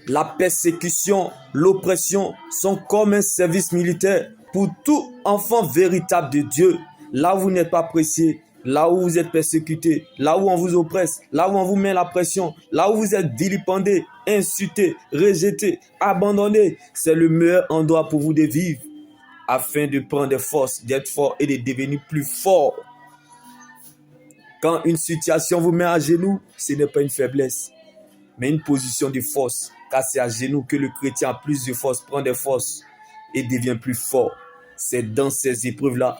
La persécution, l'oppression sont comme un service militaire pour tout enfant véritable de Dieu. Là où vous n'êtes pas apprécié, là où vous êtes persécuté, là où on vous oppresse, là où on vous met la pression, là où vous êtes vilipendé, insulté, rejeté, abandonné, c'est le meilleur endroit pour vous de vivre afin de prendre des forces, d'être fort et de devenir plus fort. Quand une situation vous met à genoux, ce n'est pas une faiblesse, mais une position de force. Car c'est à genoux que le chrétien a plus de force, prend des forces et devient plus fort. C'est dans ces épreuves-là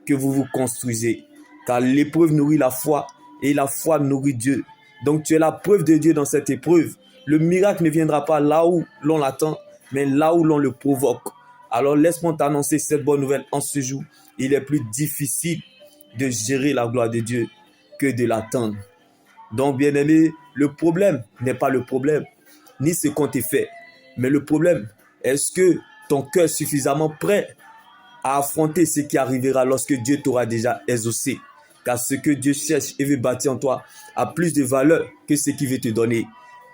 que vous vous construisez. Car l'épreuve nourrit la foi et la foi nourrit Dieu. Donc tu es la preuve de Dieu dans cette épreuve. Le miracle ne viendra pas là où l'on l'attend, mais là où l'on le provoque. Alors laisse-moi t'annoncer cette bonne nouvelle en ce jour. Il est plus difficile de gérer la gloire de Dieu que de l'attendre. Donc, bien-aimé, le problème n'est pas le problème, ni ce qu'on t'a fait. Mais le problème, est-ce que ton cœur est suffisamment prêt à affronter ce qui arrivera lorsque Dieu t'aura déjà exaucé? Car ce que Dieu cherche et veut bâtir en toi a plus de valeur que ce qu'il veut te donner.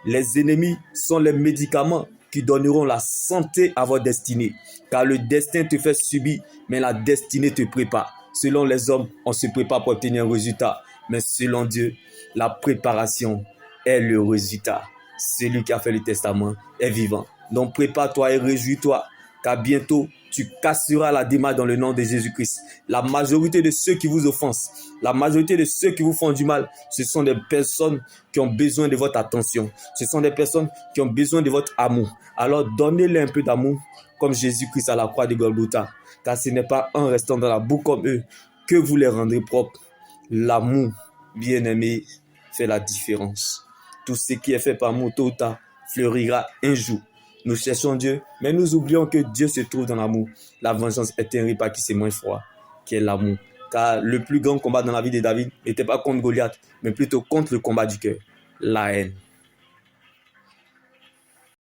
Les ennemis sont les médicaments qui donneront la santé à votre destinée. Car le destin te fait subir, mais la destinée te prépare. Selon les hommes, on se prépare pour obtenir un résultat. Mais selon Dieu, la préparation est le résultat. Celui qui a fait le testament est vivant. Donc prépare-toi et réjouis-toi, car bientôt tu casseras la démarche dans le nom de Jésus-Christ. La majorité de ceux qui vous offensent, la majorité de ceux qui vous font du mal, ce sont des personnes qui ont besoin de votre attention. Ce sont des personnes qui ont besoin de votre amour. Alors donnez-leur un peu d'amour comme Jésus-Christ à la croix de Golgotha. Car ce n'est pas en restant dans la boue comme eux que vous les rendrez propres. L'amour, bien-aimé, fait la différence. Tout ce qui est fait par amour, tôt ou tard, fleurira un jour. Nous cherchons Dieu, mais nous oublions que Dieu se trouve dans l'amour. La vengeance est un repas qui c'est moins froid, qui est l'amour. Car le plus grand combat dans la vie de David n'était pas contre Goliath, mais plutôt contre le combat du cœur, la haine.